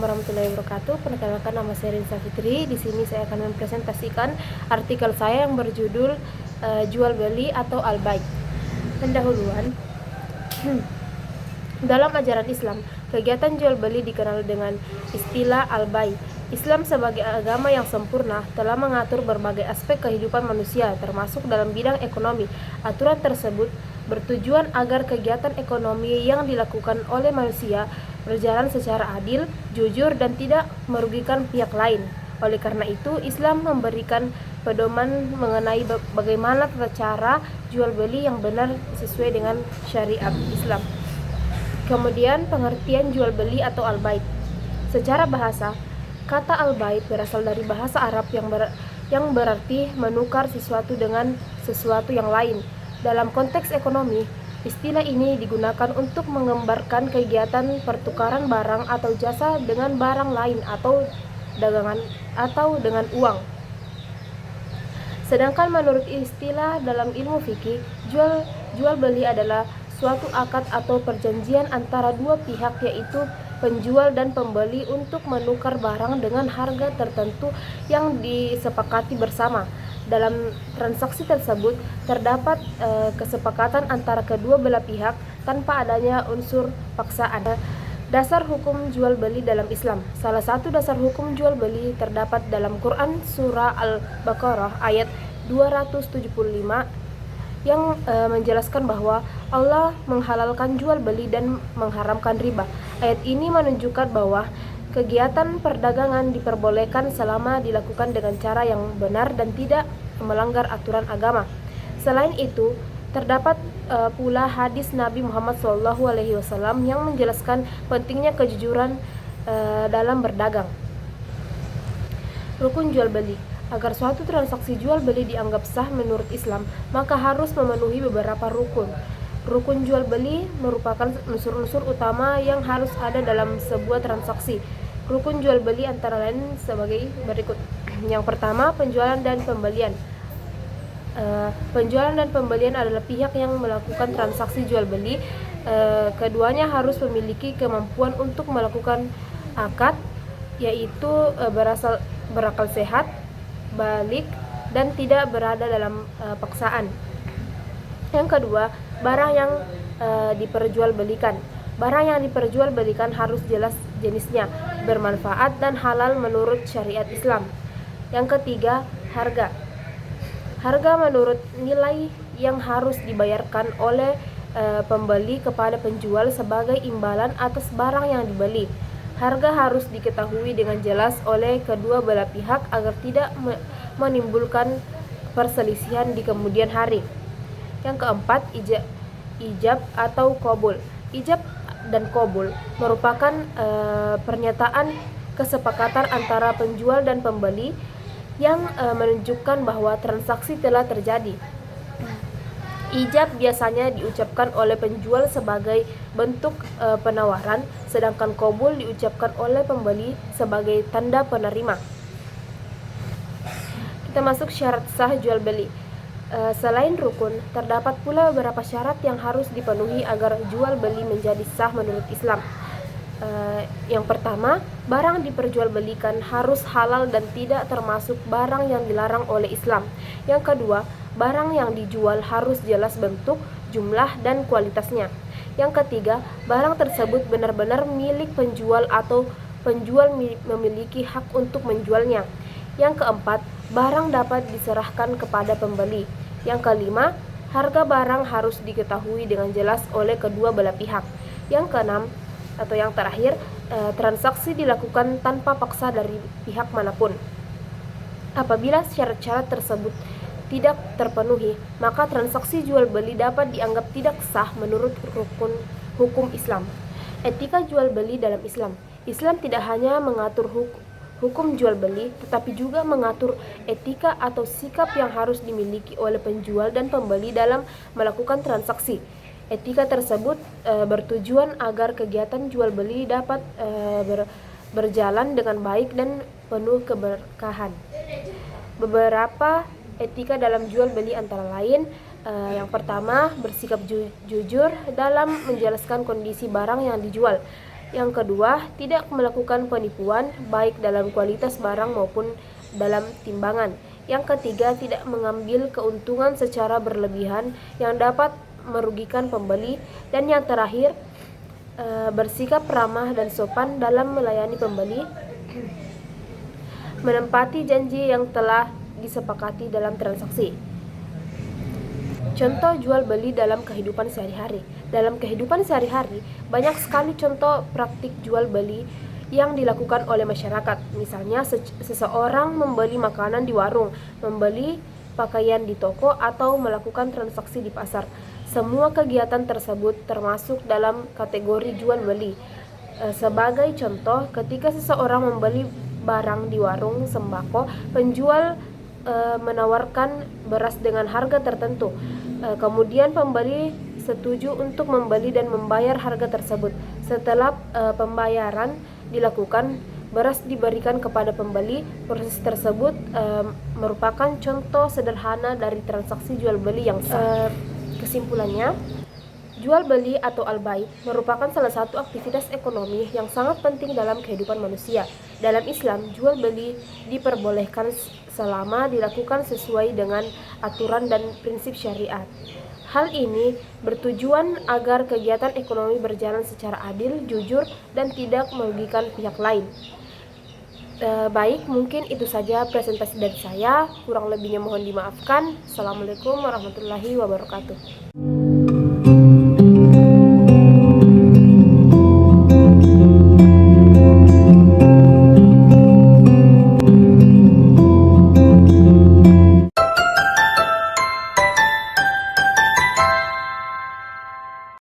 warahmatullahi wabarakatuh. Perkenalkan, nama saya Rinsa Fitri. Di sini saya akan mempresentasikan artikel saya yang berjudul jual beli atau al-bai'. Pendahuluan. Dalam ajaran Islam, kegiatan jual beli dikenal dengan istilah al-bai'. Islam sebagai agama yang sempurna telah mengatur berbagai aspek kehidupan manusia, termasuk dalam bidang ekonomi. Aturan tersebut bertujuan agar kegiatan ekonomi yang dilakukan oleh manusia berjalan secara adil, jujur, dan tidak merugikan pihak lain. Oleh karena itu, Islam memberikan pedoman mengenai bagaimana tata cara jual beli yang benar sesuai dengan syariat Islam. Kemudian, pengertian jual beli atau al-bai'. Secara bahasa, kata al-bai' berasal dari bahasa Arab yang berarti menukar sesuatu dengan sesuatu yang lain. Dalam konteks ekonomi, istilah ini digunakan untuk menggambarkan kegiatan pertukaran barang atau jasa dengan barang lain atau dagangan atau dengan uang. Sedangkan menurut istilah dalam ilmu fikih, jual beli adalah suatu akad atau perjanjian antara dua pihak, yaitu penjual dan pembeli, untuk menukar barang dengan harga tertentu yang disepakati bersama. Dalam transaksi tersebut terdapat kesepakatan antara kedua belah pihak tanpa adanya unsur paksaan. Dasar hukum jual beli dalam Islam. Salah satu dasar hukum jual beli terdapat dalam Quran surah Al-Baqarah ayat 275 yang menjelaskan bahwa Allah menghalalkan jual beli dan mengharamkan riba. Ayat ini menunjukkan bahwa kegiatan perdagangan diperbolehkan selama dilakukan dengan cara yang benar dan tidak melanggar aturan agama. Selain itu, terdapat pula hadis Nabi Muhammad SAW yang menjelaskan pentingnya kejujuran dalam berdagang. Rukun jual beli. Agar suatu transaksi jual beli dianggap sah menurut Islam, maka harus memenuhi beberapa rukun. Rukun jual beli merupakan unsur-unsur utama yang harus ada dalam sebuah transaksi. Rukun jual beli antara lain sebagai berikut. Yang pertama, penjualan dan pembelian. Penjualan dan pembelian adalah pihak yang melakukan transaksi jual beli. Keduanya harus memiliki kemampuan untuk melakukan akad, yaitu berakal sehat, balik, dan tidak berada dalam paksaan. Yang kedua, barang yang diperjualbelikan. Barang yang diperjualbelikan harus jelas jenisnya, bermanfaat, dan halal menurut syariat Islam. Yang ketiga, harga. Harga menurut nilai yang harus dibayarkan oleh pembeli kepada penjual sebagai imbalan atas barang yang dibeli. Harga harus diketahui dengan jelas oleh kedua belah pihak agar tidak menimbulkan perselisihan di kemudian hari. Yang keempat, ijab atau qabul. Ijab dan qabul merupakan pernyataan kesepakatan antara penjual dan pembeli yang menunjukkan bahwa transaksi telah terjadi. Ijab biasanya diucapkan oleh penjual sebagai bentuk penawaran, sedangkan qabul diucapkan oleh pembeli sebagai tanda penerima. Kita masuk syarat sah jual beli. Selain rukun, terdapat pula beberapa syarat yang harus dipenuhi agar jual beli menjadi sah menurut Islam. Yang pertama, barang diperjualbelikan harus halal dan tidak termasuk barang yang dilarang oleh Islam. Yang kedua, barang yang dijual harus jelas bentuk, jumlah, dan kualitasnya. Yang ketiga, barang tersebut benar-benar milik penjual atau penjual memiliki hak untuk menjualnya. Yang keempat, barang dapat diserahkan kepada pembeli. Yang kelima, harga barang harus diketahui dengan jelas oleh kedua belah pihak. Yang keenam, atau yang terakhir, transaksi dilakukan tanpa paksa dari pihak manapun. Apabila syarat-syarat tersebut tidak terpenuhi, maka transaksi jual beli dapat dianggap tidak sah menurut rukun hukum Islam. Etika jual beli dalam Islam. Islam tidak hanya mengatur hukum jual beli, tetapi juga mengatur etika atau sikap yang harus dimiliki oleh penjual dan pembeli dalam melakukan transaksi. Etika tersebut bertujuan agar kegiatan jual beli dapat berjalan dengan baik dan penuh keberkahan. Beberapa etika dalam jual beli antara lain, yang pertama, bersikap jujur dalam menjelaskan kondisi barang yang dijual. Yang kedua, tidak melakukan penipuan baik dalam kualitas barang maupun dalam timbangan. Yang ketiga, tidak mengambil keuntungan secara berlebihan yang dapat merugikan pembeli. Dan yang terakhir, bersikap ramah dan sopan dalam melayani pembeli, menempati janji yang telah disepakati dalam transaksi. Contoh jual beli dalam kehidupan sehari-hari. Dalam kehidupan sehari-hari, banyak sekali contoh praktik jual beli yang dilakukan oleh masyarakat. Misalnya, seseorang membeli makanan di warung, membeli pakaian di toko, atau melakukan transaksi di pasar. Semua kegiatan tersebut termasuk dalam kategori jual beli. Sebagai contoh, ketika seseorang membeli barang di warung sembako, penjual menawarkan beras dengan harga tertentu. Kemudian pembeli setuju untuk membeli dan membayar harga tersebut. Setelah pembayaran dilakukan, beras diberikan kepada pembeli. Proses tersebut merupakan contoh sederhana dari transaksi jual beli yang sah. Kesimpulannya, jual beli atau al-bai merupakan salah satu aktivitas ekonomi yang sangat penting dalam kehidupan manusia. Dalam Islam, jual beli diperbolehkan selama dilakukan sesuai dengan aturan dan prinsip syariat. Hal ini bertujuan agar kegiatan ekonomi berjalan secara adil, jujur, dan tidak merugikan pihak lain. Baik, mungkin itu saja presentasi dari saya. Kurang lebihnya mohon dimaafkan. Assalamualaikum warahmatullahi wabarakatuh.